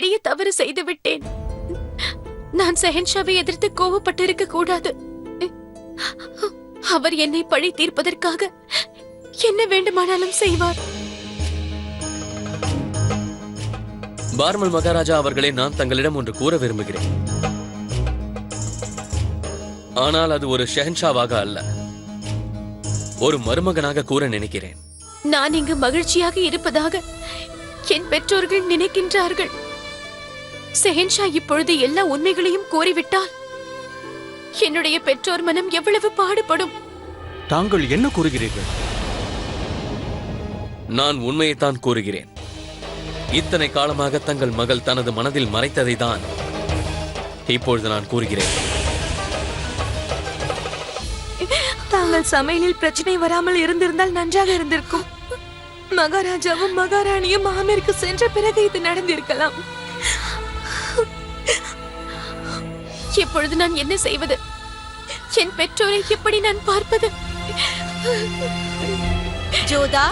பெரிய தவறு செய்து விட்டேன். நான் ஷெஹன்ஷாவை எதிர்த்து கோவப்பட்டிருக்க கூடாது. அவர் என்னை பழி தீர்ப்பதற்காக என்ன வேண்டுமானாலும் செய்வார். பார்மல் மகாராஜா அவர்களே, நான் தங்களிடம் ஒன்று கூற விரும்புகிறேன். ஆனால் அது ஒரு ஷெஹன்ஷாவாக அல்ல, ஒரு மருமகனாக கூற நினைக்கிறேன். நான் இங்கு மகிழ்ச்சியாக இருப்பதாக என் பெற்றோர்கள் நினைக்கின்றார்கள். ஷெஹன்ஷா இப்பொழுது எல்லா உண்மைகளையும் கூறிவிட்டால் என்னுடைய பெற்றோர் மனம் எவ்வளவு பாடுபடும். தாங்கள் என்ன கூறுகிறீர்கள்? நான் உண்மையைத்தான் கூறுகிறேன். இத்தனை காலமாக தங்கள் மகள் தனது மனதில் மறைத்ததை தான் இப்பொழுது நான் கூறுகிறேன். தாங்கள் சமையலில் பிரச்சனை வராமல் இருந்திருந்தால் நன்றாக இருந்திருக்கும். மகாராஜாவும் மகாராணியும் ஆமீருக்கு சென்ற பிறகு இது நடந்திருக்கலாம். இப்பொழுது நான் என்ன செய்வது? என் பெற்றோரை எப்படி நான் பார்ப்பது? ஜோதா,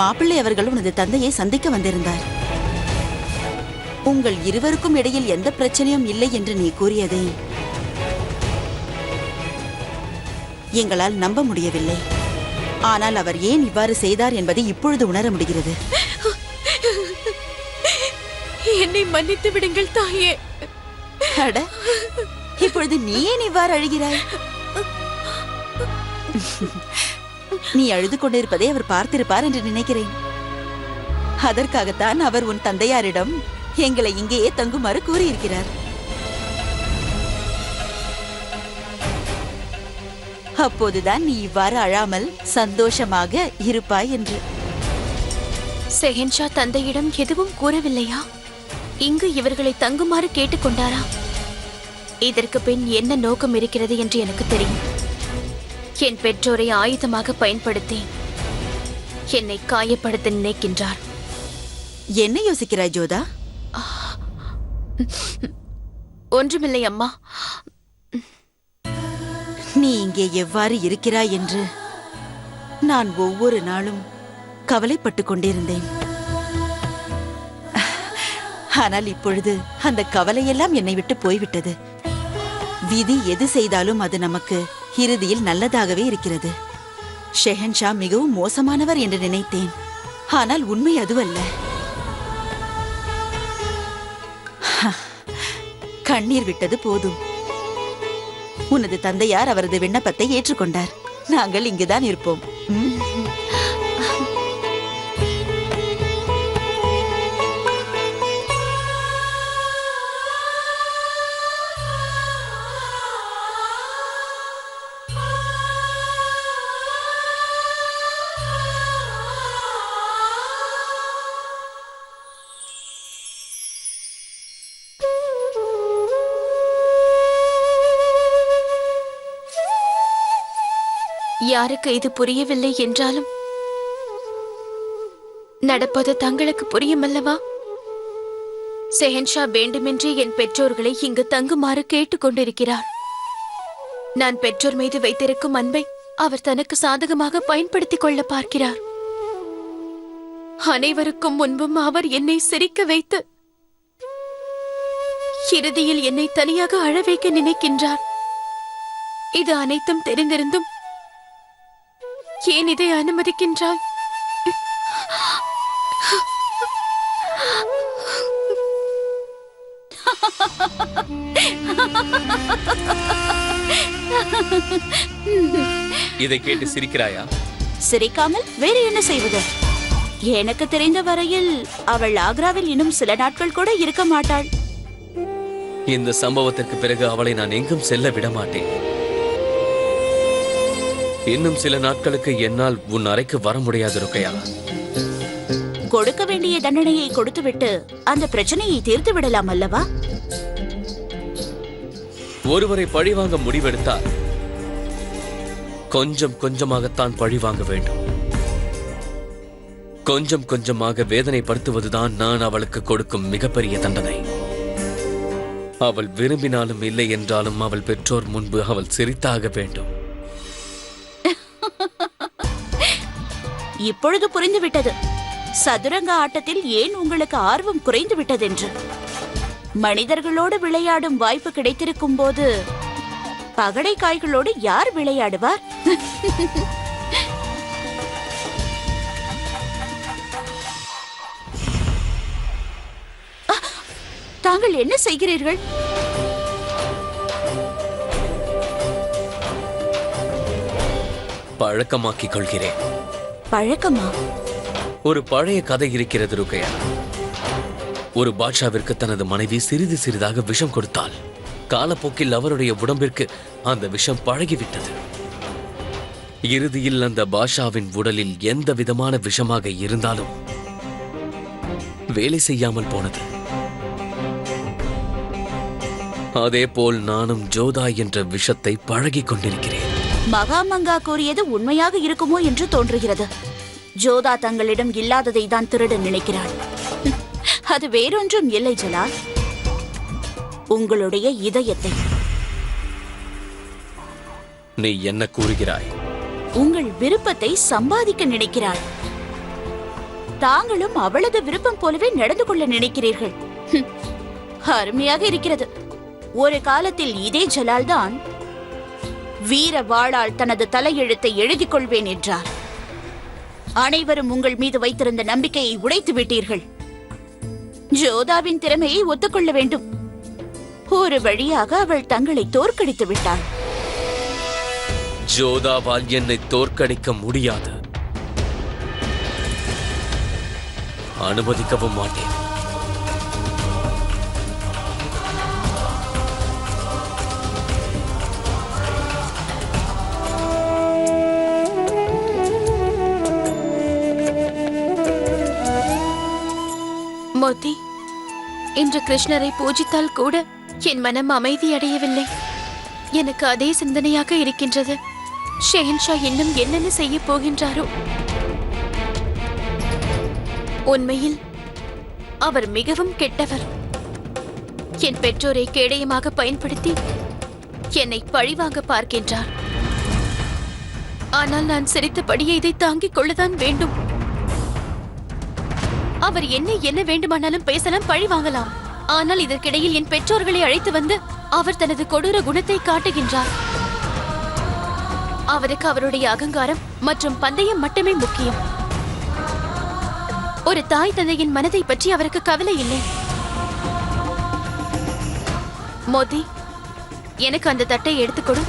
மாப்பிள்ளை அவர்கள் உனது தந்தையை சந்திக்க வந்திருந்தார். உங்கள் இருவருக்கும் இடையில் எந்த பிரச்சனையும் இல்லை என்று நீ கூறியதை எங்களால் நம்ப முடியவில்லை. ஆனால் அவர் ஏன் இவ்வாறு செய்தார் என்பதை இப்பொழுது உணர முடிகிறது. என்னை மன்னித்து விடுங்கள் தாயே. அட, இப்பொழுது நீ ஏன் இவ்வாறு அழுகிறாய்? நீ அழுது கொண்டிருப்பதை அவர் பார்த்திருப்பார் என்று நினைக்கிறேன். அதற்காகத்தான் அவர் உன் தந்தையாரிடம் எங்களை இங்கேயே தங்குமாறு கூறியிருக்கிறார். அப்போதுதான் நீ இவ்வாறு அழாமல் சந்தோஷமாக இருப்பாய் என்று. ஷெஹன்ஷா தந்தையிடம் எதுவும் கூறவில்லையா? இங்கு இவர்களை தங்குமாறு கேட்டுக்கொண்டாரா? இதற்கு பின் என்ன நோக்கம் இருக்கிறது என்று எனக்கு தெரியும். என் பெற்றோரை ஆயுதமாக பயன்படுத்தி என்னை காயப்படுத்த நினைக்கின்றார். என்ன யோசிக்கிறாய் ஜோதா? ஒன்றுமில்லை அம்மா. நீ இங்கே எவ்வாறு இருக்கிறாய் என்று நான் ஒவ்வொரு நாளும் கவலைப்பட்டு கொண்டிருந்தேன். ஆனால் இப்பொழுது அந்த கவலையெல்லாம் என்னை விட்டு போய்விட்டது. விதி எது செய்தாலும் அது நமக்கு இறுதியில் நல்லதாகவே இருக்கிறது. ஷெஹன்ஷா மிகவும் மோசமானவர் என்று நினைத்தேன். ஆனால் உண்மை அதுவல்ல. கண்ணீர் விட்டது போதும். உனது தந்தையார் அவரது விண்ணப்பத்தை ஏற்றுக்கொண்டார். நாங்கள் இங்குதான் இருப்போம். யாருக்கு இது புரியவில்லை என்றாலும் நடப்பது தங்களுக்கு புரியுமல்லவா? ஷெஹன்ஷா வேண்டுமென்றே என் பெற்றோர்களை இங்கு தங்குமாறு கேட்டுக்கொண்டிருக்கிறார். நான் பெற்றோர் மீது வைத்திருக்கும் அன்பை அவர் தனக்கு சாதகமாக பயன்படுத்திக் கொள்ள பார்க்கிறார். அனைவருக்கும் முன்பும் அவர் என்னை சிரிக்க வைத்து இறுதியில் என்னை தனியாக அழ வைக்க நினைக்கின்றார். இது அனைத்தும் தெரிந்திருந்தும் ஏன் இதை அனுமதிக்கின்றாய்? இதை கேட்டு சிரிக்கிறாயா? சிரிக்காமல் வேறு என்ன செய்வது? எனக்கு தெரிந்த வரையில் அவள் ஆக்ராவில் இன்னும் சில நாட்கள் கூட இருக்க மாட்டாள். இந்த சம்பவத்திற்கு பிறகு அவளை நான் எங்கும் செல்ல விட மாட்டேன். இன்னும் சில நாட்களுக்கு என்னால் உன் அறைக்கு வர முடியாது ருக்கையா. கொடுக்க வேண்டிய தண்டனையை கொடுத்துவிட்டு அந்த பிரச்சனையை தீர்த்து விடலாம் அல்லவா? ஒருவரை பழிவாங்க முடிவெடுத்தால் கொஞ்சம் கொஞ்சமாகத்தான் பழிவாங்க வேண்டும். கொஞ்சம் கொஞ்சமாக வேதனைப்படுத்துவதுதான் நான் அவளுக்கு கொடுக்கும் மிகப்பெரிய தண்டனை. அவள் விரும்பினாலும் இல்லை என்றாலும் அவள் பெற்றோர் முன்பு அவள் சிரித்தாக வேண்டும். இப்பொழுது புரிந்துவிட்டது சதுரங்க ஆட்டத்தில் ஏன் உங்களுக்கு ஆர்வம் குறைந்து விட்டதென்று. மனிதர்களோடு விளையாடும் வாய்ப்பு கிடைத்திருக்கும் போது பகடை காய்களோடு யார் விளையாடுவார்? தாங்கள் என்ன செய்கிறீர்கள்? பழக்கமாக்கிக் கொள்கிறேன். பழக்கமா? ஒரு பழைய கதை இருக்கிறது ருக்கையா. ஒரு பாட்ஷாவிற்கு தனது மனைவி சிறிது சிறிதாக விஷம் கொடுத்தாள். காலப்போக்கில் அவருடைய உடம்பிற்கு அந்த விஷம் பழகிவிட்டது. இறுதியில் அந்த பாஷாவின் உடலில் எந்த விதமான விஷமாக இருந்தாலும் வேலை செய்யாமல் போனது. அதேபோல் நானும் ஜோதா என்ற விஷத்தை பழகிக் கொண்டிருக்கிறேன். மகாமங்கா கூறியது உண்மையாக இருக்குமோ என்று தோன்றுகிறது. ஜோதா தங்களிடம் இல்லாததை தான் திருட நினைக்கிறாள். அது வேறொன்றும் இல்லை ஜலால், உங்களுடைய இதயத்தை. நீ என்ன கூறுகிறாய்? உங்கள் விருப்பத்தை சம்பாதிக்க நினைக்கிறாள். தாங்களும் அவளது விருப்பம் போலவே நடந்து கொள்ள நினைக்கிறீர்கள். அருமையாக இருக்கிறது. ஒரு காலத்தில் இதே ஜலால் தான் வீர வாளால் தனது தலையெழுத்தை எழுதிக் கொள்வேன் என்றார். அனைவரும் உங்கள் மீது வைத்திருந்த நம்பிக்கையை உடைத்து விட்டீர்கள். ஜோதாவின் திறமையை ஒத்துக்கொள்ள வேண்டும். ஒரு வழியாக அவள் தங்களை தோற்கடித்து விட்டாள். ஜோதாவால் என்னை தோற்கடிக்க முடியாது. அனுமதிக்கவும் மாட்டேன். மோதி, இன்று கிருஷ்ணரை பூஜித்தால் கூட என் மனம் அமைதி அடையவில்லை. எனக்கு அதே சிந்தனையாக இருக்கின்றது. ஷெஹன்ஷா இன்னும் என்னென்ன செய்ய போகின்றாரோ? உண்மையில் அவர் மிகவும் கெட்டவர். என் பெற்றோரை கேடயமாக பயன்படுத்தி என்னை பழிவாங்க பார்க்கின்றார். ஆனால் நான் சிரித்தபடியே இதை தாங்கிக் கொள்ளத்தான் வேண்டும். அவர் என்ன வேண்டுமானாலும் பேசலாம், பழி வாங்கலாம். ஆனால் இதற்கிடையில் என் பெற்றோர்களை அழைத்து வந்து அவர் தனது கொடூர குணத்தை காட்டுகின்றார். அவருக்கு அவருடைய அகங்காரம் மற்றும் பந்தயம் மட்டுமே முக்கியம். ஒரு தாய் தந்தையின் மனதை பற்றி அவருக்கு கவலை இல்லை. மோதி, எனக்கு அந்த தட்டை எடுத்துக்கொடு.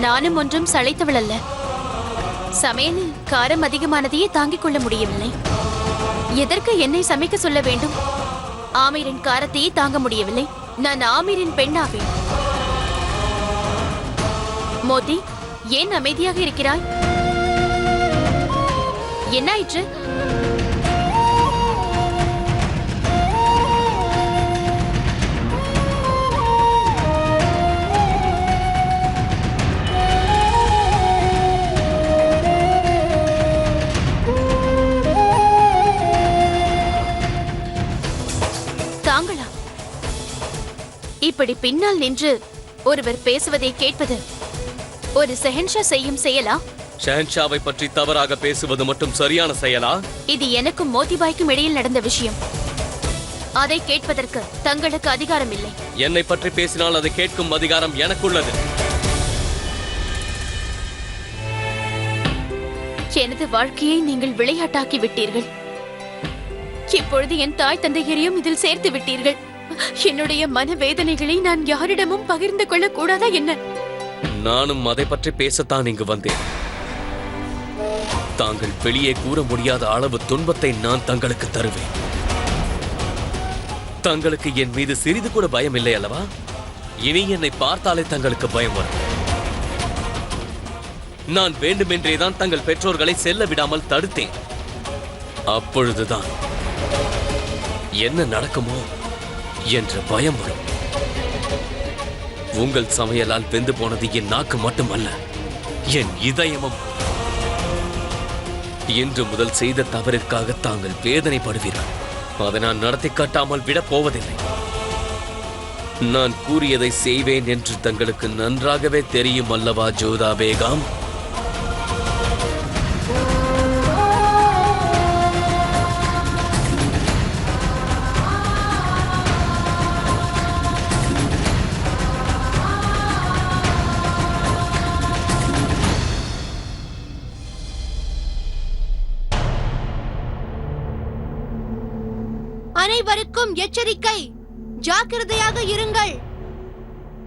நானும் ஒன்றும் சளைத்தவள் அல்ல. சமையலில் காரம் அதிகமானதையே தாங்கிக் கொள்ள முடியவில்லை. எதற்கு என்னை சமைக்க சொல்ல வேண்டும்? ஆமீரின் காரத்தையே தாங்க முடியவில்லை. நான் ஆமீரின் பெண்ணாவேன். மோதி, ஏன் அமைதியாக இருக்கிறாய்? என்னாயிற்று? தாங்களா? இப்படி பின்னால் நின்று ஒருவர் பேசுவதை கேட்பது ஒரு ஷெஹன்ஷா செய்யும் செயலா? ஷெஹன்ஷாவை பற்றி தவறாக பேசுவது மட்டும் சரியான செயலா? இது எனக்கும் மோதிபாய்க்கும் இடையில் நடந்த விஷயம். அதை கேட்பதற்கு தங்களுக்கு அதிகாரம் இல்லை. என்னை பற்றி பேசினால் அதை கேட்கும் அதிகாரம் எனக்குள்ளது. எனது வாழ்க்கையை நீங்கள் விளையாட்டாக்கி விட்டீர்கள். இப்பொழுது என் தாய் தந்தையரையும் இதில் சேர்த்து விட்டீர்கள். என்னுடைய மனவேதனைகளை நான் யாரிடமும் பகிர்ந்து கொள்ள கூடாதா என்ன? நானும் அதை பற்றி பேசத்தான் இங்கு வந்தேன். தாங்கள் வெளியே கூற முடியாத அளவு துன்பத்தை நான் தங்களுக்கு தருவேன். தங்களுக்கு என் மீது சிறிது கூட பயம் இல்லை அல்லவா? இனி என்னை பார்த்தாலே தங்களுக்கு பயம் வரும். நான் வேண்டுமென்றேதான் தங்கள் பெற்றோர்களை செல்ல விடாமல் தடுத்தேன். அப்பொழுதுதான் என்ன நடக்குமோ என்ற பயம் வரும். உங்கள் சமையலால் வெந்து போனது என் நாக்கு மட்டுமல்ல, என் இதயமும். இன்று முதல் செய்த தவறிற்காக தாங்கள் வேதனைப்படுவீர்கள். அதை நான் நடத்தி காட்டாமல் விடப் போவதில்லை. நான் கூறியதை செய்வேன் என்று தங்களுக்கு நன்றாகவே தெரியும் அல்லவா ஜோதா பேகம்? அனைவருக்கும் எச்சரிக்கை, ஜாக்கிரதையாக இருங்கள்.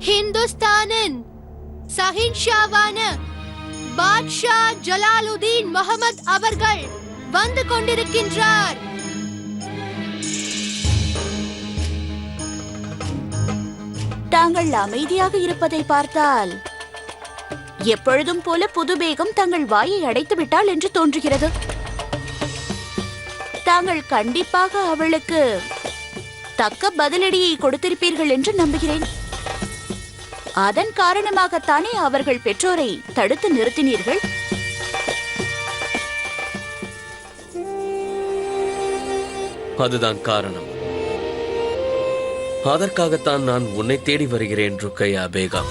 ஹிந்துஸ்தானின் சஹின்ஷாவான பாட்ஷா ஜலாலுதீன் முகமது அவர்கள் வந்து கொண்டிருக்கின்றார். தாங்கள் அமைதியாக இருப்பதை பார்த்தால் எப்பொழுதும் போல புது பேகம் தங்கள் வாயை அடைத்து விட்டாள் என்று தோன்றுகிறது. தாங்கள் கண்டிப்பாக அவளுக்கு தக்க பதிலடியை கொடுத்திருப்பீர்கள் என்று நம்புகிறேன். அதன் காரணமாகத்தானே அவர்கள் பெற்றோரை தடுத்து நிறுத்தினீர்கள். அதுதான் காரணம். அதற்காகத்தான் நான் உன்னை தேடி வருகிறேன் ருக்கையா பேகம்.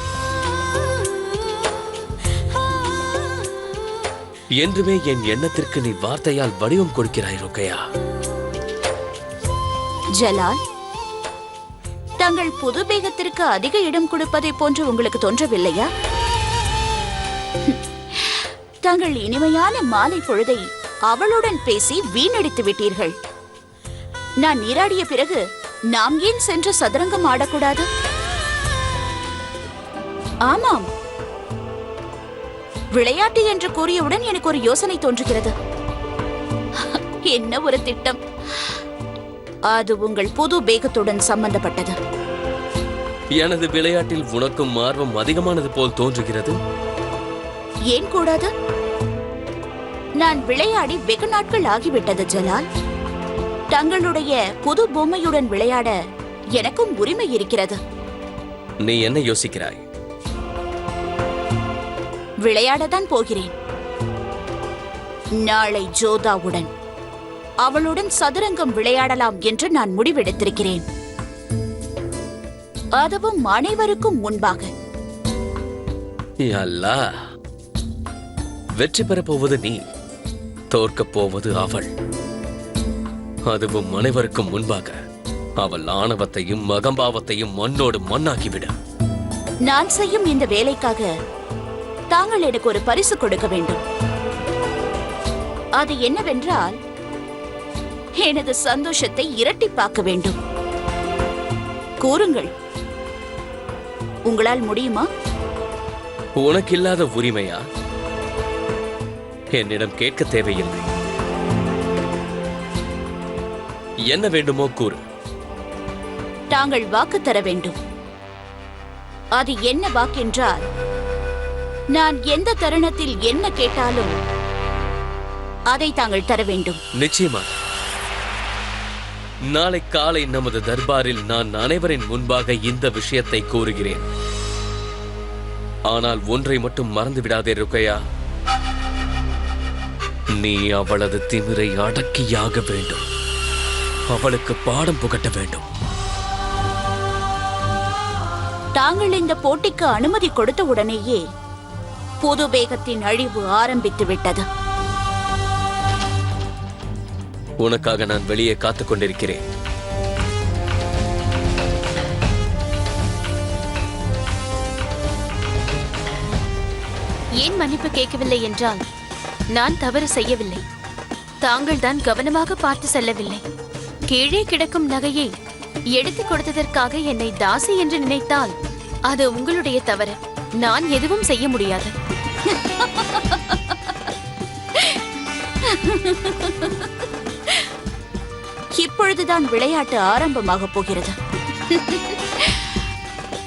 என்றுமே என் எண்ணத்திற்கு நீ வார்த்தையால் வடிவம் கொடுக்கிறாய் ருக்கையா. ஜலால், தங்கள் புது பேகத்திற்கு அதிக இடம் கொடுப்பதை போன்று உங்களுக்கு தோன்றவில்லையா? தங்கள் இனிமையான மாலை பொழுதை அவளுடன் பேசி வீணடித்து விட்டீர்கள். நான் நீராடிய பிறகு நாம் ஏன் சென்று சதுரங்கம் ஆடக்கூடாது? ஆமாம், விளையாட்டு என்று கூறியவுடன் எனக்கு ஒரு யோசனை தோன்றுகிறது. என்ன ஒரு திட்டம்! அது உங்கள் புது பேகத்துடன் சம்பந்தப்பட்டது. எனது விளையாட்டில் உனக்கும் ஆர்வம் அதிகமானது போல் தோன்றுகிறது. ஏன் கூடாது? நான் விளையாடி வெகு நாட்கள் ஆகிவிட்டது ஜலால். தங்களுடைய புது பொம்மையுடன் விளையாட எனக்கும் உரிமை இருக்கிறது. நீ என்ன யோசிக்கிறாய்? விளையாடத்தான் போகிறேன். நாளை ஜோதாவுடன், அவளுடன் சதுரங்கம் விளையாடலாம் என்று நான் முடிவெடுத்திருக்கிறேன். அதுவும் அனைவருக்கும் முன்பாக. அல்லாஹ், வெற்றி பெறப் போவது நீ, தோற்கப் போவது அவள். அதுவும் அனைவருக்கும் முன்பாக. அவள் ஆணவத்தையும் மகம்பாவத்தையும் மண்ணோடு மண்ணாக்கிவிட. நான் செய்யும் இந்த வேலைக்காக தாங்கள் எனக்கு ஒரு பரிசு கொடுக்க வேண்டும். அது என்னவென்றால், எனது சந்தோஷத்தை இரட்டிப்பாக்க வேண்டும். கூறுங்கள், உங்களால் முடியுமா? உனக்கில்லாத உரிமையா? என்னிடம் கேட்க தேவையில்லை. என்ன வேண்டுமோ கூறு. தாங்கள் வாக்கு தர வேண்டும். அது என்ன வாக்கென்றால், நான் எந்த தருணத்தில் என்ன கேட்டாலும் அதை தாங்கள் தர வேண்டும். நிச்சயமாக. நாளை காலை நமது தர்பாரில் நான் அனைவரின் முன்பாக இந்த விஷயத்தை கூறுகிறேன். ஆனால் ஒன்றை மட்டும் மறந்து விடாதே ருக்கையா. நீ அவளது திமிரை அடக்கியாக வேண்டும். அவளுக்கு பாடம் புகட்ட வேண்டும். தாங்கள் இந்த போட்டிக்கு அனுமதி கொடுத்த உடனேயே புது பேகத்தின் அழிவு ஆரம்பித்து விட்டது. உனக்காக நான் வெளியே காத்துக் கொண்டிருக்கிறேன். ஏன் மன்னிப்பு கேட்கவில்லை என்றால், நான் தவறு செய்யவில்லை. தாங்கள் தான் கவனமாக பார்த்து செல்லவில்லை. கீழே கிடக்கும் நகையை எடுத்து கொடுத்ததற்காக என்னை தாசி என்று நினைத்தால் அது உங்களுடைய தவறு. நான் எதுவும் செய்ய முடியாது. இப்பொழுதுதான் விளையாட்டு ஆரம்பமாக போகிறது.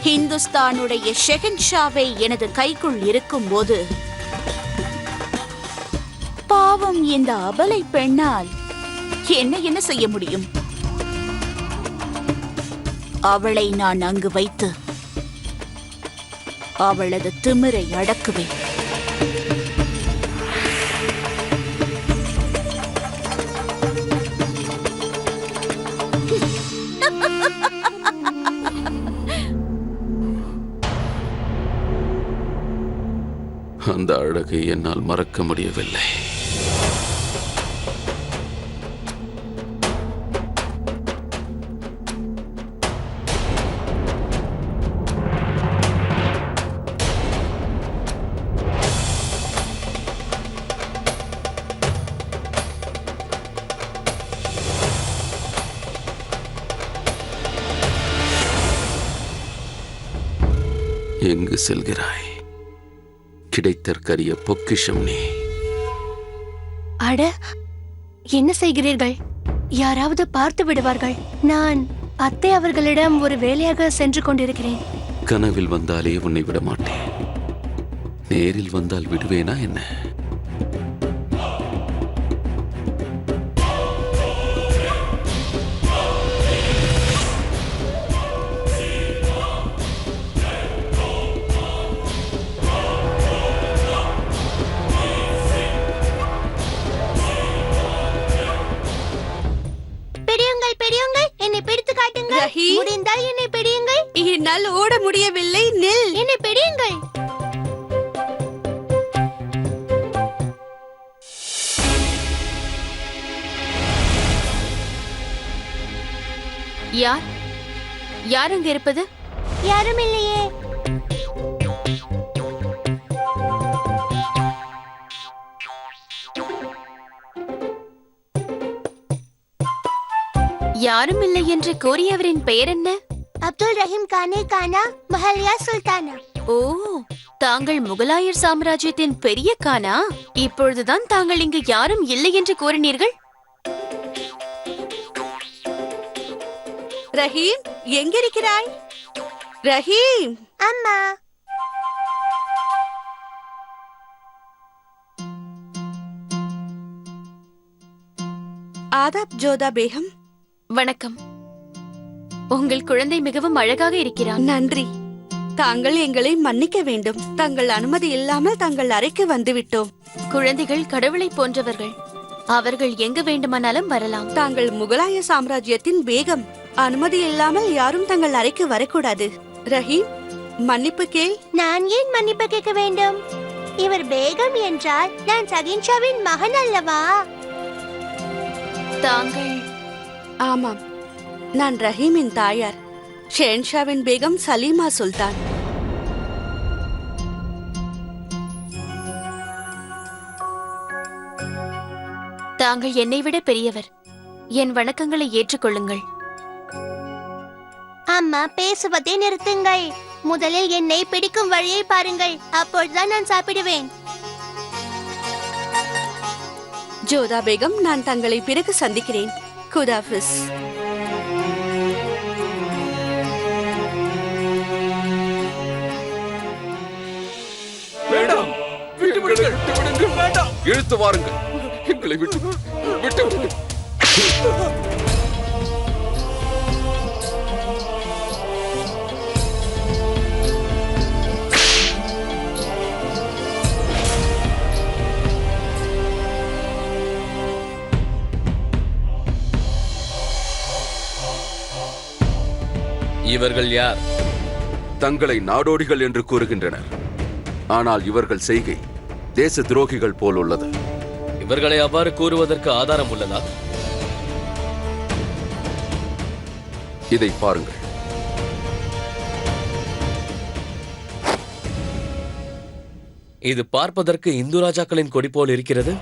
ஹிந்துஸ்தானுடைய ஷெஹன்ஷாவை எனது கைக்குள் இருக்கும் போது பாவம் இந்த அபலை பெண்ணால் என்ன செய்ய முடியும்? அவளை நான் அங்கு வைத்து அவளது திமிரை அடக்குவேன். அந்த அழகை என்னால் மறக்க முடியவில்லை. எங்கு செல்கிறாய்? கிடைத்தற்கரிய பொக்கிஷம் நீ. அட, என்ன செய்கிறீர்கள்? யாராவது பார்த்து விடுவார்கள். நான் அத்தை அவர்களிடம் ஒரு வேலையாக சென்று கொண்டிருக்கிறேன். கனவில் வந்தாலே உன்னை விட மாட்டேன். நேரில் வந்தால் விடுவேனா என்ன? முடிந்தால் என்னை பிடியுங்கள். என்னால் ஓட முடியவில்லை. நில். என்னை பிடியுங்கள். யார் யார் அங்க இருப்பது? யாரும் இல்லையே. யாரும் இல்லை என்று கூறியவரின் பெயர் என்ன? அப்துல் ரஹீம் கானே கானா மஹல்யா சுல்தானா. ஓ, தாங்கள் முகலாயர் சாம்ராஜ்யத்தின் பெரிய கானா? இப்பொழுதுதான் தாங்கள் இங்கு யாரும் இல்லை என்று கூறினீர்கள். ரஹீம், எங்கிருக்கிறாய்? ரஹீம். அம்மா. ஆதாப் ஜோதா பேகம். வணக்கம். உங்கள் குழந்தை மிகவும் அழகாக இருக்கிறான். நன்றி. தாங்கள் எங்களை மன்னிக்க வேண்டும். தங்கள் அனுமதி இல்லாமல் தங்கள் அறைக்கு வந்துவிட்டோம். குழந்தைகள் கடவுளை போன்றவர்கள். அவர்கள் எங்கு வேண்டுமானாலும் வரலாம். தாங்கள் முகலாய சாம்ராஜ்யத்தின் பேகம். அனுமதி இல்லாமல் யாரும் தங்கள் அறைக்கு வரக்கூடாது. ரஹீம், மன்னிப்பு கேள். நான் ஏன் மன்னிப்பு கேட்க வேண்டும்? இவர் பேகம் என்றால் நான் சகின்ஷாவின் மகன் அல்லவா? தாங்கள்? ஆமாம், நான் ரஹீமின் தாயார், ஷெஹன்ஷாவின் பேகம் சலீமா சுல்தான். தாங்கள் என்னை விட பெரியவர். என் வணக்கங்களை ஏற்றுக்கொள்ளுங்கள். அம்மா, பேசுவதை நிறுத்துங்கள். முதலில் என்னை பிடிக்கும் வழியை பாருங்கள். அப்பொழுதுதான் நான் சாப்பிடுவேன். ஜோதா பேகம், நான் தங்களை பிறகு சந்திக்கிறேன். குதாஃபிஸ். வேண்டாம், விட்டு விடுங்கள், விட்டு விடுங்கள், வேண்டாம். இழுத்து வாருங்கள். எங்களை விட்டு விட்டு விடுங்கள். இவர்கள் யார்? தங்களை நாடோடிகள் என்று கூறுகின்றனர். ஆனால் இவர்கள் செய்கை தேச துரோகிகள் போல் உள்ளது. இவர்களை அவ்வாறு கூறுவதற்கு ஆதாரம் உள்ளதா? இதை பாருங்கள். இது பார்ப்பதற்கு இந்து ராஜாக்களின் கொடி போல் இருக்கிறது.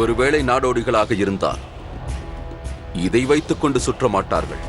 ஒருவேளை நாடோடிகளாக இருந்தால் இதை வைத்துக் கொண்டு சுற்ற மாட்டார்கள்.